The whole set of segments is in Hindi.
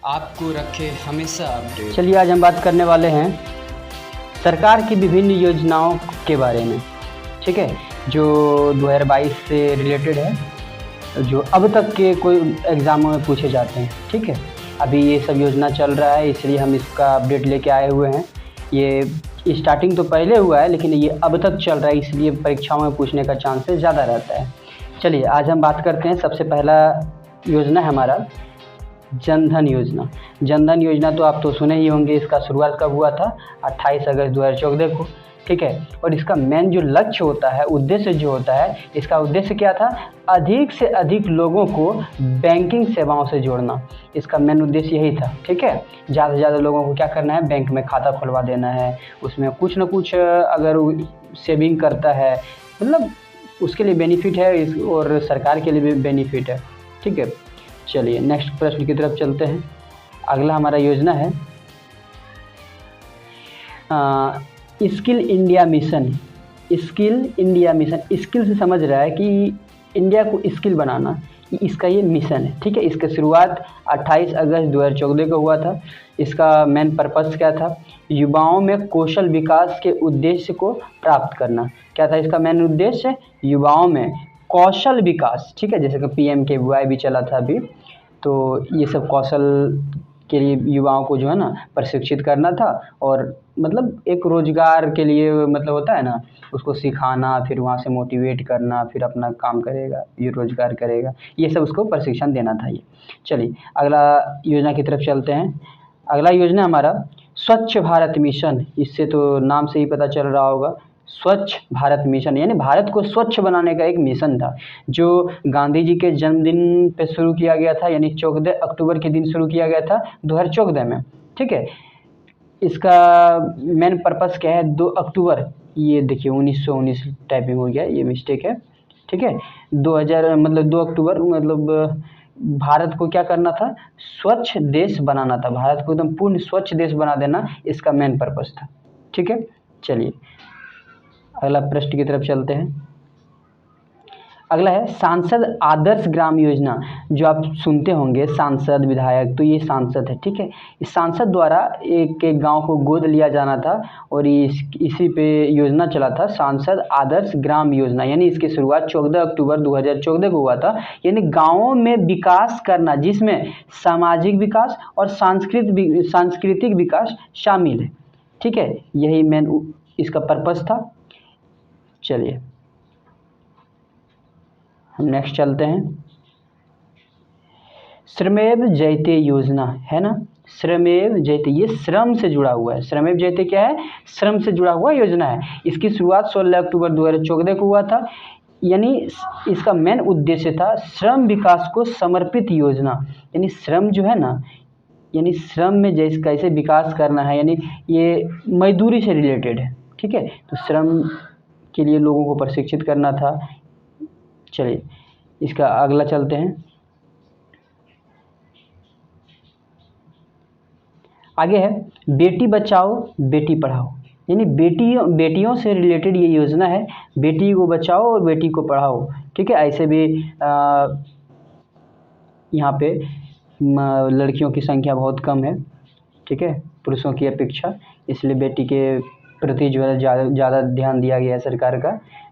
आपको रखे हमेशा अपडेट। चलिए आज हम बात करने वाले हैं सरकार की विभिन्न योजनाओं के बारे में, ठीक है, जो 2022 से रिलेटेड है, जो अब तक के कोई एग्ज़ामों में पूछे जाते हैं। ठीक है, अभी ये सब योजना चल रहा है, इसलिए हम इसका अपडेट लेके आए हुए हैं। ये स्टार्टिंग तो पहले हुआ है, लेकिन ये अब तक चल रहा है, इसलिए परीक्षाओं में पूछने का चांसेस ज़्यादा रहता है। चलिए आज हम बात करते हैं। सबसे पहला योजना है हमारा जनधन योजना। जनधन योजना तो आप तो सुने ही होंगे। इसका शुरुआत कब हुआ था? 28 अगस्त 2014 को। ठीक है, और इसका मेन जो लक्ष्य होता है, उद्देश्य जो होता है, इसका उद्देश्य क्या था? अधिक से अधिक लोगों को बैंकिंग सेवाओं से जोड़ना। इसका मेन उद्देश्य यही था। ठीक है, ज़्यादा से ज़्यादा लोगों को क्या करना है? बैंक में खाता खुलवा देना है, उसमें कुछ ना कुछ अगर सेविंग करता है, मतलब उसके लिए बेनिफिट है और सरकार के लिए भी बेनिफिट है। ठीक है, चलिए नेक्स्ट प्रश्न की तरफ चलते हैं। अगला हमारा योजना है skill India mission. Skill India mission, skill से समझ रहा है कि इंडिया को स्किल बनाना, इसका ये मिशन है। ठीक है, इसका शुरुआत 28 अगस्त 2014 को हुआ था। इसका मेन पर्पस क्या था? युवाओं में कौशल विकास के उद्देश्य को प्राप्त करना। क्या था इसका मेन उद्देश्य? युवाओं में कौशल विकास। ठीक है, जैसे कि PMKVY भी चला था अभी, तो ये सब कौशल के लिए युवाओं को जो है ना प्रशिक्षित करना था, और मतलब एक रोज़गार के लिए, मतलब होता है ना, उसको सिखाना, फिर वहाँ से मोटिवेट करना, फिर अपना काम करेगा, ये रोज़गार करेगा, ये सब उसको प्रशिक्षण देना था ये। चलिए अगला योजना की तरफ चलते हैं। अगला योजना हमारा स्वच्छ भारत मिशन। इससे तो नाम से ही पता चल रहा होगा, स्वच्छ भारत मिशन, यानी भारत को स्वच्छ बनाने का एक मिशन था, जो गांधी जी के जन्मदिन पे शुरू किया गया था, यानी 14 अक्टूबर के दिन शुरू किया गया था 2014 में। ठीक है, इसका मेन पर्पस क्या है? 2 अक्टूबर, ये देखिए 1919 टाइपिंग हो गया, ये मिस्टेक है। ठीक है, 2000 मतलब 2 अक्टूबर, मतलब भारत को क्या करना था? स्वच्छ देश बनाना था, भारत को एकदम पूर्ण स्वच्छ देश बना देना, इसका मेन पर्पस था। ठीक है, चलिए अगला प्रश्न की तरफ चलते हैं। अगला है सांसद आदर्श ग्राम योजना। जो आप सुनते होंगे सांसद, विधायक, तो ये सांसद है। ठीक है, इस सांसद द्वारा एक एक गांव को गोद लिया जाना था, और इसी पे योजना चला था सांसद आदर्श ग्राम योजना। यानी इसकी शुरुआत 14 अक्टूबर 2014 को हुआ था। यानी गाँवों में विकास करना, जिसमें सामाजिक विकास और सांस्कृतिक विकास शामिल है। ठीक है, यही मेन इसका पर्पस था। चलिए हम नेक्स्ट चलते हैं। श्रमेव जयते योजना है ना, श्रमेव जयते, ये श्रम से जुड़ा हुआ है। श्रमेव जयते क्या है? श्रम से जुड़ा हुआ योजना है। इसकी शुरुआत 16 अक्टूबर 2014 को हुआ था। यानी इसका मेन उद्देश्य था श्रम विकास को समर्पित योजना। यानी श्रम जो है ना, यानी श्रम में जैसे कैसे विकास करना है, यानी ये मजदूरी से रिलेटेड है। ठीक है, तो श्रम के लिए लोगों को प्रशिक्षित करना था। चलिए इसका अगला चलते हैं। आगे है बेटी बचाओ बेटी पढ़ाओ। यानी बेटियों से रिलेटेड ये योजना है। बेटी को बचाओ और बेटी को पढ़ाओ। ठीक है, ऐसे भी यहाँ पे लड़कियों की संख्या बहुत कम है। ठीक है, पुरुषों की अपेक्षा, इसलिए बेटी के प्रति जो है ज़्यादा ध्यान दिया गया है सरकार का।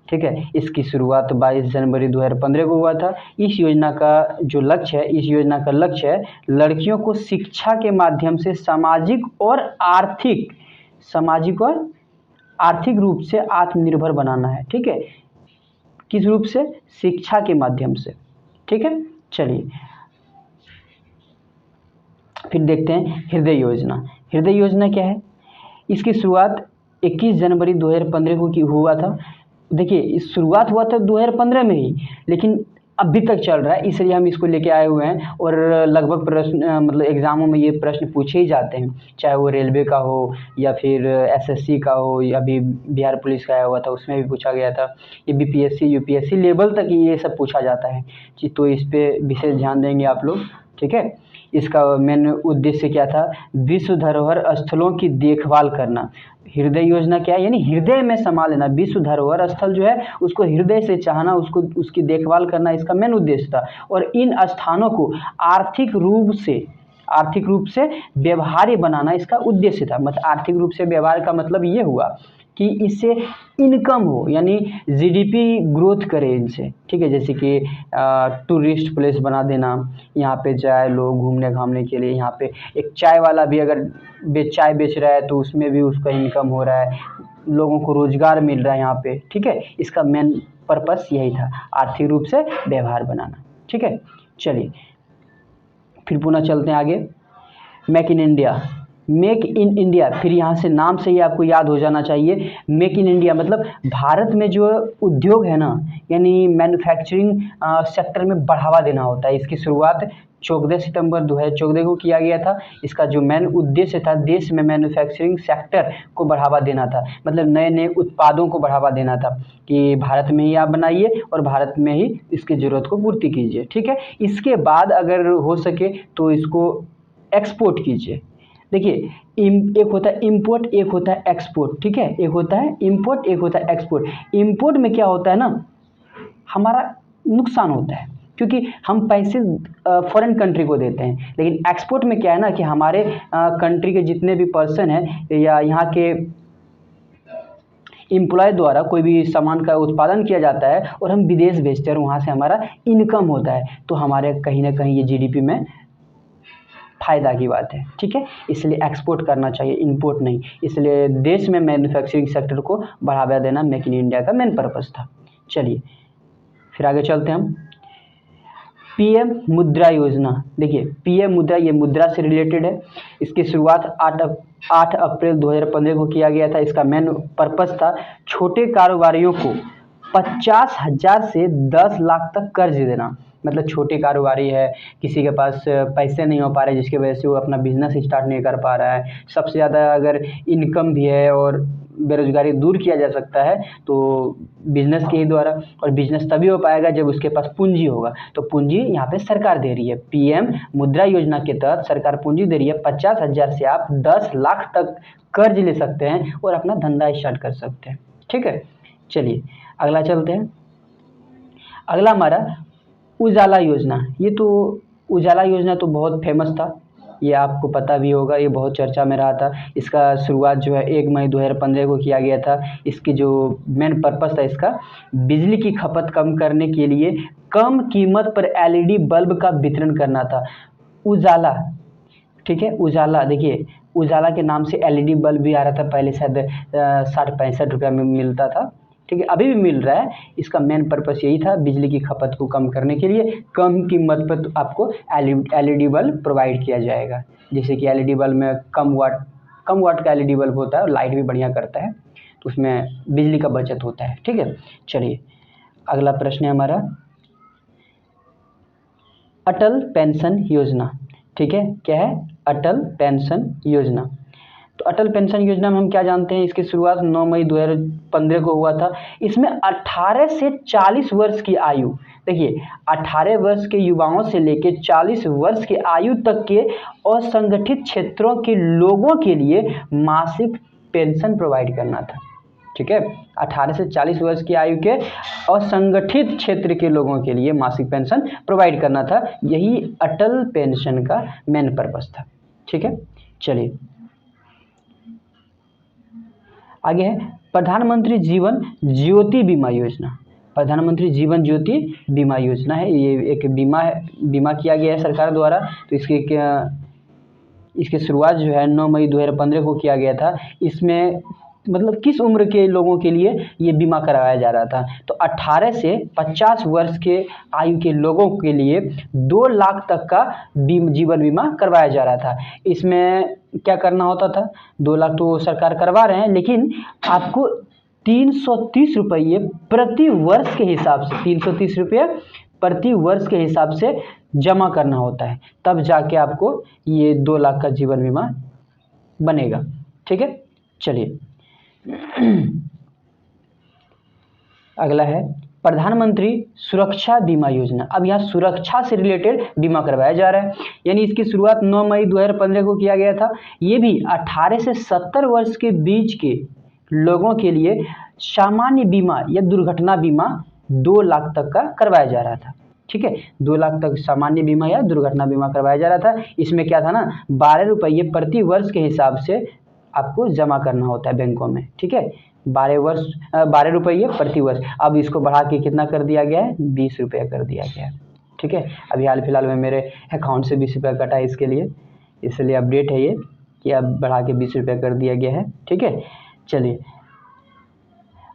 ठीक है, इसकी शुरुआत 22 जनवरी 2015 को हुआ था। इस योजना का जो लक्ष्य है, इस योजना का लक्ष्य है लड़कियों को शिक्षा के माध्यम से सामाजिक और आर्थिक रूप से आत्मनिर्भर बनाना है। ठीक है, किस रूप से? शिक्षा के माध्यम से। ठीक है, चलिए फिर देखते हैं हृदय योजना। हृदय योजना क्या है? इसकी शुरुआत 21 जनवरी 2015 को हुआ था। देखिए इस शुरुआत हुआ था 2015 में ही, लेकिन अभी तक चल रहा है, इसलिए हम इसको लेके आए हुए हैं। और लगभग प्रश्न, मतलब एग्ज़ामों में ये प्रश्न पूछे ही जाते हैं, चाहे वो रेलवे का हो या फिर SSC का हो, या अभी बिहार पुलिस का आया हुआ था, उसमें भी पूछा गया था। ये BPSC UPSC लेवल तक ये सब पूछा जाता है, तो इस पर विशेष ध्यान देंगे आप लोग। ठीक है, इसका मेन उद्देश्य क्या था? विश्व धरोहर स्थलों की देखभाल करना। हृदय योजना क्या है? यानी हृदय में समा लेना। विश्व धरोहर स्थल जो है उसको हृदय से चाहना, उसकी देखभाल करना, इसका मेन उद्देश्य था। और इन स्थानों को आर्थिक रूप से आर्थिक रूप से व्यवहार्य बनाना इसका उद्देश्य था। मतलब आर्थिक रूप से व्यवहार का मतलब ये हुआ कि इससे इनकम हो, यानी जीडीपी ग्रोथ करे इनसे, ठीक है। जैसे कि टूरिस्ट प्लेस बना देना, यहाँ पे जाए लोग घूमने घामने के लिए। यहाँ पे एक चाय वाला भी अगर चाय बेच रहा है तो उसमें भी उसका इनकम हो रहा है, लोगों को रोजगार मिल रहा है यहाँ पे, ठीक है। इसका मेन पर्पस यही था, आर्थिक रूप से व्यवहार बनाना, ठीक है। चलिए फिर पुनः चलते हैं आगे। Make in India, make in India, फिर यहाँ से नाम से ही आपको याद हो जाना चाहिए। मेक इन इंडिया मतलब भारत में जो उद्योग है ना, यानी मैन्युफैक्चरिंग सेक्टर में बढ़ावा देना होता है। इसकी शुरुआत 14 सितंबर 2014 को किया गया था। इसका जो मेन उद्देश्य था, देश में मैन्युफैक्चरिंग सेक्टर को बढ़ावा देना था। मतलब नए नए उत्पादों को बढ़ावा देना था कि भारत में ही आप बनाइए और भारत में ही इसकी ज़रूरत को पूर्ति कीजिए, ठीक है। इसके बाद अगर हो सके तो इसको एक्सपोर्ट कीजिए। देखिए एक होता है इम्पोर्ट, एक होता है एक्सपोर्ट, ठीक है। एक होता है इम्पोर्ट, एक होता है एक्सपोर्ट। इम्पोर्ट में क्या होता है ना, हमारा नुकसान होता है क्योंकि हम पैसे फॉरेन कंट्री को देते हैं। लेकिन एक्सपोर्ट में क्या है ना कि हमारे कंट्री के जितने भी पर्सन हैं या यहाँ के एम्प्लॉय द्वारा कोई भी सामान का उत्पादन किया जाता है और हम विदेश भेजते हैं और वहाँ से हमारा इनकम होता है, तो हमारे कहीं ना कहीं ये जीडीपी में फ़ायदा की बात है, ठीक है। इसलिए एक्सपोर्ट करना चाहिए, इंपोर्ट नहीं। इसलिए देश में मैन्युफैक्चरिंग सेक्टर को बढ़ावा देना मेक इन इंडिया का मेन पर्पस था। चलिए फिर आगे चलते हैं हम। पीएम मुद्रा योजना, देखिए पीएम मुद्रा, ये मुद्रा से रिलेटेड है। इसकी शुरुआत 8 अप्रैल 2015 को किया गया था। इसका मेन पर्पस था छोटे कारोबारियों को 50,000 से 10 लाख तक कर्ज देना। मतलब छोटे कारोबारी है, किसी के पास पैसे नहीं हो पा रहे जिसकी वजह से वो अपना बिजनेस स्टार्ट नहीं कर पा रहा है, सबसे ज़्यादा अगर इनकम भी है और बेरोजगारी दूर किया जा सकता है तो बिजनेस के ही द्वारा। और बिजनेस तभी हो पाएगा जब उसके पास पूंजी होगा। तो पूंजी यहाँ पे सरकार दे रही है। पीएम मुद्रा योजना के तहत सरकार पूंजी दे रही है। 50,000 से आप 10 लाख तक कर्ज ले सकते हैं और अपना धंधा स्टार्ट कर सकते हैं, ठीक है। चलिए अगला चलते हैं। अगला हमारा उजाला योजना। ये तो उजाला योजना तो बहुत फेमस था, ये आपको पता भी होगा, ये बहुत चर्चा में रहा था। इसका शुरुआत जो है 1 मई 2015 को किया गया था। इसकी जो मेन पर्पस था इसका, बिजली की खपत कम करने के लिए कम कीमत पर एलईडी बल्ब का वितरण करना था। उजाला, ठीक है। उजाला, देखिए उजाला के नाम से एलईडी बल्ब भी आ रहा था पहले, शायद 60-65 रुपये में मिलता था, ठीक है। अभी भी मिल रहा है। इसका मेन पर्पस यही था, बिजली की खपत को कम करने के लिए कम कीमत पर आपको एलईडी बल्ब प्रोवाइड किया जाएगा। जैसे कि एलईडी बल्ब में कम वाट का एलईडी बल्ब होता है और लाइट भी बढ़िया करता है, तो उसमें बिजली का बचत होता है, ठीक है। चलिए अगला प्रश्न है हमारा अटल पेंशन योजना, ठीक है। क्या है? अटल पेंशन योजना। तो अटल पेंशन योजना में हम क्या जानते हैं, इसकी शुरुआत 9 मई 2015 को हुआ था। इसमें 18 से 40 वर्ष की आयु, देखिए 18 वर्ष के युवाओं से लेकर 40 वर्ष की आयु तक के असंगठित क्षेत्रों के लोगों के लिए मासिक पेंशन प्रोवाइड करना था, ठीक है। 18 से 40 वर्ष की आयु के असंगठित क्षेत्र के लोगों के लिए मासिक पेंशन प्रोवाइड करना था। यही अटल पेंशन का मेन पर्पस था, ठीक है। चलिए आगे है प्रधानमंत्री जीवन ज्योति बीमा योजना। प्रधानमंत्री जीवन ज्योति बीमा योजना है, ये एक बीमा किया गया है सरकार द्वारा। तो इसकी शुरुआत जो है 9 मई 2015 को किया गया था। इसमें मतलब किस उम्र के लोगों के लिए ये बीमा कराया जा रहा था, तो 18 से 50 वर्ष के आयु के लोगों के लिए 2 लाख तक का जीवन बीमा करवाया जा रहा था। इसमें क्या करना होता था, 2 लाख तो सरकार करवा रहे हैं, लेकिन आपको 330 रुपये प्रति वर्ष के हिसाब से, 330 रुपये प्रति वर्ष के हिसाब से जमा करना होता है, तब जाके आपको ये 2 लाख का जीवन बीमा बनेगा, ठीक है। चलिए अगला है प्रधानमंत्री सुरक्षा बीमा योजना। अब यहाँ सुरक्षा से रिलेटेड बीमा करवाया जा रहा है, यानी इसकी शुरुआत 9 मई 2015 को किया गया था। ये भी 18 से 70 वर्ष के बीच के लोगों के लिए सामान्य बीमा या दुर्घटना बीमा 2 लाख तक का करवाया जा रहा था, ठीक है। 2 लाख तक सामान्य बीमा या दुर्घटना बीमा करवाया जा रहा था। इसमें क्या था ना, 12 रुपये प्रति वर्ष के हिसाब से आपको जमा करना होता है बैंकों में, ठीक है। 12 रुपये प्रति वर्ष। अब इसको बढ़ा के कितना कर दिया गया है, 20 रुपये कर दिया गया है, ठीक है। अभी हाल फिलहाल में मेरे अकाउंट से 20 रुपये कटा है इसके लिए, इसलिए अपडेट है ये कि अब बढ़ा के 20 रुपये कर दिया गया है, ठीक है। चलिए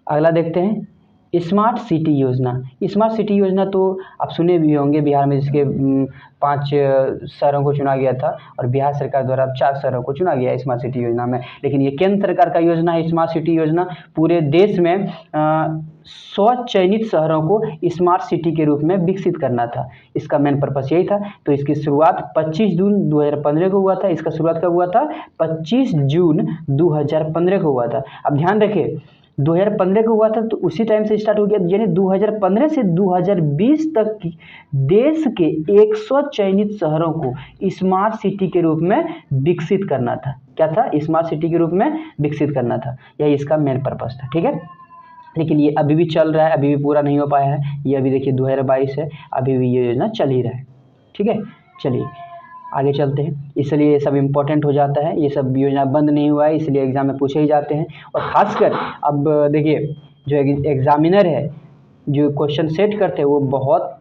अगला देखते हैं, स्मार्ट सिटी योजना। स्मार्ट सिटी योजना तो आप सुने भी होंगे, बिहार में जिसके 5 शहरों को चुना गया था और बिहार सरकार द्वारा 4 शहरों को चुना गया है स्मार्ट सिटी योजना में। लेकिन ये केंद्र सरकार का योजना है स्मार्ट सिटी योजना। पूरे देश में 100 चयनित शहरों को स्मार्ट सिटी के रूप में विकसित करना था। इसका मेन पर्पस यही था। तो इसकी शुरुआत 25 जून 2015 को हुआ था। इसका शुरुआत कब हुआ था, 25 जून 2015 को हुआ था। अब ध्यान रखें 2015 को हुआ था तो उसी टाइम से स्टार्ट हो गया, यानी 2015 से 2020 तक की देश के 100 चयनित शहरों को स्मार्ट सिटी के रूप में विकसित करना था। क्या था, स्मार्ट सिटी के रूप में विकसित करना था, यही इसका मेन पर्पस था, ठीक है। लेकिन ये अभी भी चल रहा है, अभी भी पूरा नहीं हो पाया है। ये अभी देखिए 2022 है, अभी भी ये योजना चल ही रहा है, ठीक है। चलिए आगे चलते हैं। इसलिए ये सब इम्पोर्टेंट हो जाता है, ये सब योजना बंद नहीं हुआ है, इसलिए एग्ज़ाम में पूछे ही जाते हैं। और ख़ासकर अब देखिए जो एग्ज़ामिनर है, जो क्वेश्चन सेट करते हैं वो बहुत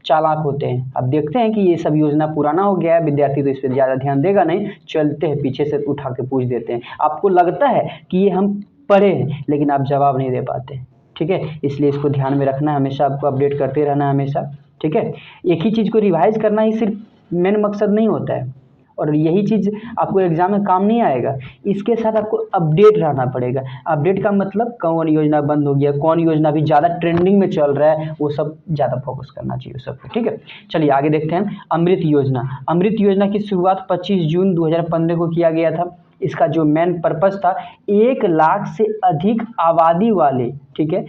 चालाक होते हैं। अब देखते हैं कि ये सब योजना पुराना हो गया है, विद्यार्थी तो इस पर ज़्यादा ध्यान देगा नहीं, चलते हैं पीछे से उठा के पूछ देते हैं। आपको लगता है कि ये हम पढ़े हैं लेकिन आप जवाब नहीं दे पाते, ठीक है। इसलिए इसको ध्यान में रखना है, हमेशा आपको अपडेट करते रहना है हमेशा, ठीक है। एक ही चीज़ को रिवाइज करना ही सिर्फ मेन मकसद नहीं होता है, और यही चीज़ आपको एग्जाम में काम नहीं आएगा। इसके साथ आपको अपडेट रहना पड़ेगा। अपडेट का मतलब कौन योजना बंद हो गया, कौन योजना भी ज़्यादा ट्रेंडिंग में चल रहा है, वो सब ज़्यादा फोकस करना चाहिए सबको, ठीक है। चलिए आगे देखते हैं, अमृत योजना। अमृत योजना की शुरुआत 25 जून 2015 को किया गया था। इसका जो मेन पर्पस था, 1 लाख से अधिक आबादी वाले, ठीक है,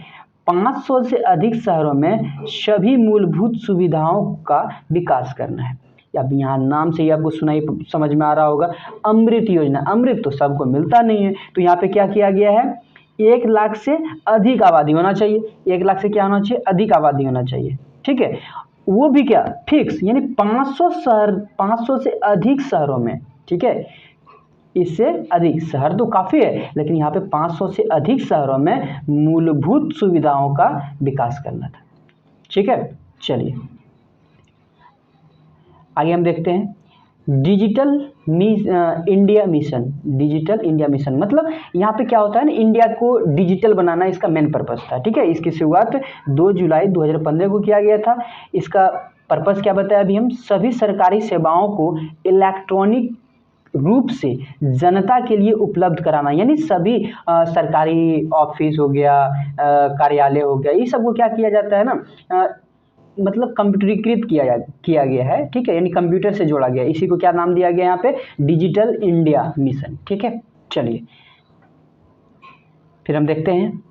500 से अधिक शहरों में सभी मूलभूत सुविधाओं का विकास करना है। अब यहाँ नाम से ही आपको सुनाई समझ में आ रहा होगा, अमृत योजना। अमृत तो सबको मिलता नहीं है, तो यहाँ पे क्या किया गया है, 1 लाख से अधिक आबादी होना चाहिए। 1 लाख से क्या होना चाहिए, अधिक आबादी होना चाहिए, ठीक है। वो भी क्या, फिक्स, यानी 500 से अधिक शहरों में, ठीक है। इससे अधिक शहर तो काफ़ी है, लेकिन यहाँ पे 500 से अधिक शहरों में मूलभूत सुविधाओं का विकास करना था, ठीक है। चलिए आगे हम देखते हैं, digital India mission. Digital India mission मतलब यहाँ पे क्या होता है ना, इंडिया को डिजिटल बनाना इसका मेन पर्पस था, ठीक है। इसकी शुरुआत 2 जुलाई 2015 को किया गया था। इसका पर्पस क्या बताया अभी हम, सभी सरकारी सेवाओं को इलेक्ट्रॉनिक रूप से जनता के लिए उपलब्ध कराना, यानी सभी सरकारी ऑफिस हो गया, कार्यालय हो गया, ये सब को क्या किया जाता है ना, मतलब कंप्यूटरीकृत किया गया है, ठीक है, यानी कंप्यूटर से जोड़ा गया। इसी को क्या नाम दिया गया यहाँ पे, डिजिटल इंडिया मिशन, ठीक है। चलिए फिर हम देखते हैं,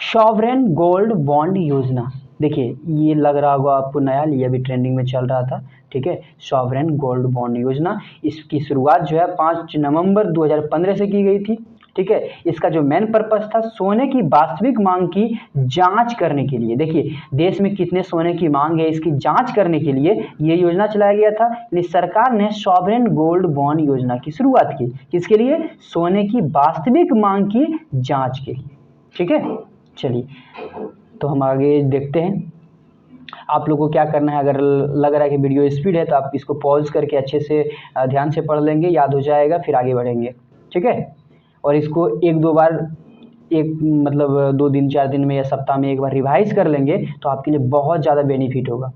सॉवरेन गोल्ड बॉन्ड योजना। देखिए ये लग रहा होगा आपको नया, ये अभी ट्रेंडिंग में चल रहा था, ठीक है। सॉवरेन गोल्ड बॉन्ड योजना, इसकी शुरुआत जो है 5 नवंबर 2015 से की गई थी, ठीक है। इसका जो मेन पर्पस था, सोने की वास्तविक मांग की जांच करने के लिए। देखिए देश में कितने सोने की मांग है, इसकी जांच करने के लिए ये योजना चलाया गया था। यानी सरकार ने सॉवरेन गोल्ड बॉन्ड योजना की शुरुआत की, किसके लिए, सोने की वास्तविक मांग की जांच के लिए, ठीक है। चलिए तो हम आगे देखते हैं। आप लोगों को क्या करना है, अगर लग रहा है कि वीडियो स्पीड है तो आप इसको पॉज करके अच्छे से ध्यान से पढ़ लेंगे, याद हो जाएगा, फिर आगे बढ़ेंगे, ठीक है। और इसको 1-2 बार, मतलब 2 दिन 4 दिन में या सप्ताह में 1 बार रिवाइज कर लेंगे तो आपके लिए बहुत ज़्यादा बेनिफिट होगा।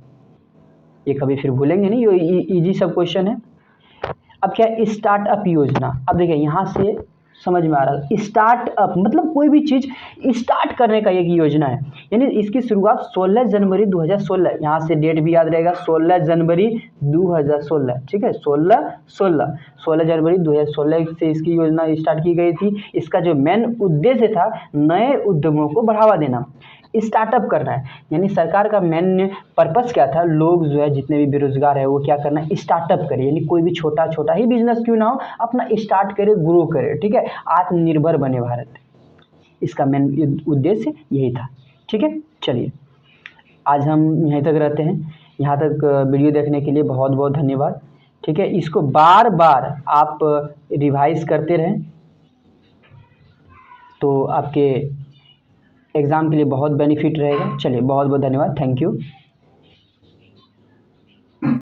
ये कभी फिर भूलेंगे नहीं, ये इजी सब क्वेश्चन है। अब क्या, स्टार्टअप योजना। अब देखिए यहाँ से समझ में आ रहा है, स्टार्टअप मतलब कोई भी चीज़ स्टार्ट करने का एक योजना है। यानी इसकी शुरुआत 16 जनवरी 2016, यहाँ से डेट भी याद रहेगा, 16 जनवरी 2016, ठीक है। 16 जनवरी 2016 से इसकी योजना स्टार्ट की गई थी। इसका जो मेन उद्देश्य था, नए उद्यमों को बढ़ावा देना, स्टार्टअप करना है। यानी सरकार का मेन पर्पस क्या था, लोग जो है जितने भी बेरोजगार है वो क्या करना है, स्टार्टअप करे। यानी कोई भी छोटा छोटा ही बिजनेस क्यों ना हो, अपना स्टार्ट करे, ग्रो करे, ठीक है, आत्मनिर्भर बने भारत। इसका मेन उद्देश्य यही था, ठीक है। चलिए आज हम यहीं तक रहते हैं। यहाँ तक वीडियो देखने के लिए बहुत बहुत धन्यवाद। ठीक है, इसको बार बार आप रिवाइज करते रहें तो आपके एग्ज़ाम के लिए बहुत बेनिफिट रहेगा। चलिए, बहुत बहुत धन्यवाद। Thank you.